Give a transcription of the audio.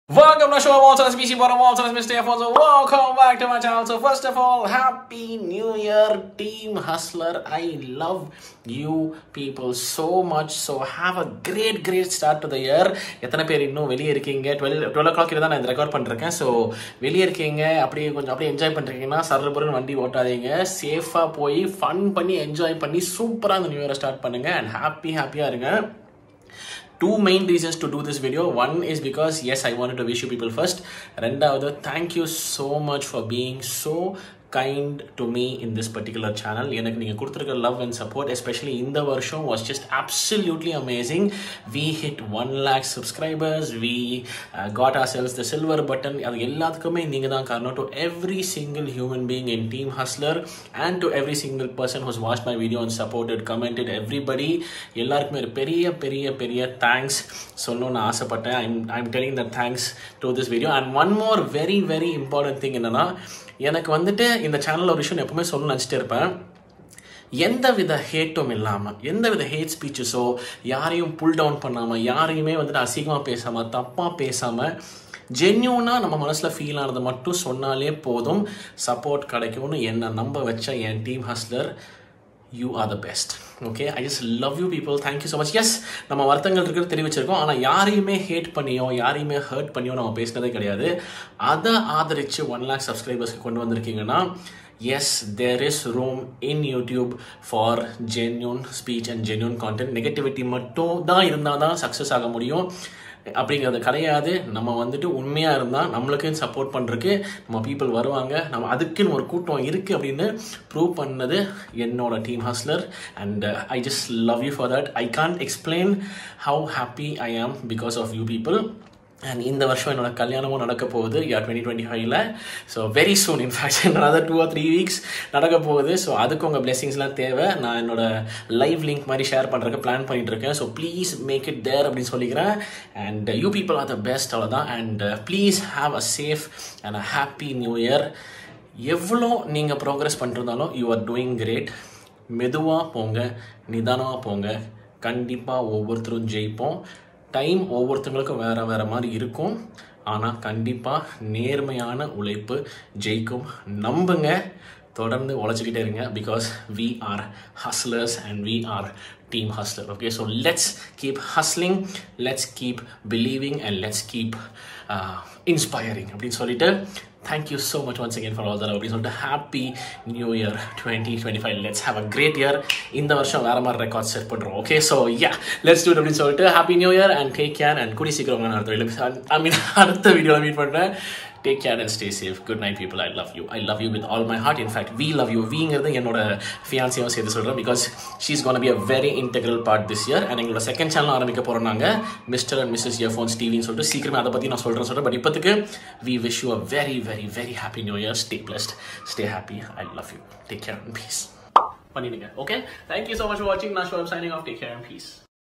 Welcome to show of Walters BC Bottom Walters Mr. Afonso. Welcome back to my channel. So first of all, Happy New Year, Team Hustler. I love you people so much. So have a great start to the year. எத்தனை பேர் இன்னும் வெளியே இருக்கீங்க? 12 o'clock தான் நான் இந்த record பண்ணிருக்கேன். So வெளியே இருக்கீங்க, அப்படியே கொஞ்சம் அப்படியே என்ஜாய் பண்ணுறீங்கன்னா சர்றபுரன் வண்டி ஓட்டாதீங்க. சேஃபாக போய் ஃபன் பண்ணி என்ஜாய் பண்ணி சூப்பராக அந்த நியூ இயரை ஸ்டார்ட் பண்ணுங்க அண்ட் ஹாப்பியாக இருங்க. Two main reasons to do this video. One is because yes, I wanted to wish you people first. Rendavathu, thank you so much for being so kind to me in this particular channel. எனக்கு நீங்க கொடுத்திருக்க love and support, especially in the வருஷம், was just absolutely amazing. We hit 1 lakh subscribers. We got ourselves the silver button. அது எல்லாத்துக்குமே நீங்க தான் காரணம். To every single human being in Team Hustler and to every single person who's watched my video and supported, commented, everybody, எல்லாருக்குமே ஒரு பெரிய thanks சொல்லணும்னு ஆசைப்பட்டேன். I'm telling the thanks to this video. And one more very important thing என்னன்னா, எனக்கு வந்துட்டு இந்த சேனலில் ஒரு விஷயம் எப்பவுமே சொல்லணும்னு நினச்சிட்டே இருப்பேன். எந்தவித ஹேட்டும் இல்லாமல், எந்தவித ஹேட் ஸ்பீச்சஸோ, யாரையும் புல் டவுன் பண்ணாமல், யாரையுமே வந்துட்டு அசிங்கமாக பேசாமல், தப்பாக பேசாமல், ஜென்யூனாக நம்ம மனசில் ஃபீல் ஆனதை மட்டும் சொன்னாலே போதும், சப்போர்ட் கிடைக்கும்னு என்னை நம்ப வச்ச என் team hustler. You are the best. Okay, I just love you people. Thank you so much. Yes, நம்ம வருத்தங்கள் இருக்கிறது தெரிவிச்சிருக்கோம். ஆனால் யாரையுமே ஹேட் பண்ணியோ யாரையுமே ஹர்ட் பண்ணியோ நம்ம பேசினதே கிடையாது. அதை ஆதரித்து 1 lakh சப்ஸ்கிரைபர்ஸ்க்கு கொண்டு வந்திருக்கீங்கன்னா, yes, there is room in YouTube for genuine speech and genuine content. Negativity மட்டும் தான் இருந்தால் தான் சக்ஸஸ் ஆக முடியும் அப்படிங்கிறது கிடையாது. நம்ம வந்துட்டு உண்மையாக இருந்தால் நம்மளுக்குன்னு சப்போர்ட் பண்ணுறதுக்கு நம்ம பீப்புள் வருவாங்க. நம்ம அதுக்குன்னு ஒரு கூட்டம் இருக்குது அப்படின்னு ப்ரூவ் பண்ணது என்னோட team hustler. And I just love you for that. I can't explain how happy I am because of you people. அண்ட் இந்த வருஷம் என்னோட கல்யாணமும் நடக்க போகுது 2025ல. So very soon, in fact another 2 or 3 weeks நடக்க போகுது. ஸோ அதுக்கு உங்கள் பிளெஸிங்ஸ்லாம் தேவை. நான் என்னோட லைவ் லிங்க் மாதிரி ஷேர் பண்ணுறதுக்கு பிளான் பண்ணிட்டு இருக்கேன். So please make it there அப்படின்னு சொல்லிக்கிறேன். And you people are the best, அவ்வளோதான். And please have a safe and a happy new year. எவ்வளோ நீங்கள் ப்ரோக்ரஸ் பண்ணிருந்தாலும் யூ ஆர் டூயிங் கிரேட். மெதுவாக போங்க, நிதானமாக போங்க. கண்டிப்பாக ஒவ்வொருத்தரும் ஜெயிப்போம். டைம் ஒவ்வொருத்தங்களுக்கும் வேறு மாதிரி இருக்கும். ஆனால் கண்டிப்பாக நேர்மையான உழைப்பு ஜெயிக்கும். நம்புங்க, தொடர்ந்து உழைச்சிக்கிட்டே இருங்க. Because we are hustlers and we are team hustler. Okay, so let's keep hustling, let's keep believing and let's keep inspiring அப்படின்னு சொல்லிட்டு, thank you so much once again for all the love அப்படின்னு சொல்லிட்டு, happy new year 2025. let's have a great year. இந்த வருஷம் வேற மாதிரி record set பண்ணுறோம். Okay, so yeah, let's do it அப்படின்னு சொல்லிட்டு, happy new year and take care. and கூடி சீக்கிரம் அடுத்த வீடியோவில் மீட் பண்ணுறேன். Take care and stay safe. Good night people. I love you. I love you with all my heart. In fact, we love you. வீங்கிறது என்னோட ஃபியான்சியாவும் சேர்த்து சொல்கிறேன். because she's going to be a very integral part this year. and எங்களோட second channel ஆரம்பிக்க போகிறோம் நாங்கள், Mr and Mrs Earphones டிவின்னு சொல்லிட்டு. சீக்கிரமே அதை பற்றி நான் சொல்கிறேன். பட் இப்போத்துக்கு we wish you a very happy new year. Stay blessed, stay happy. I love you. Take care and peace. பண்ணிடுங்க. Okay, thank you so much for watching. நான் shop signing off. Take care and peace.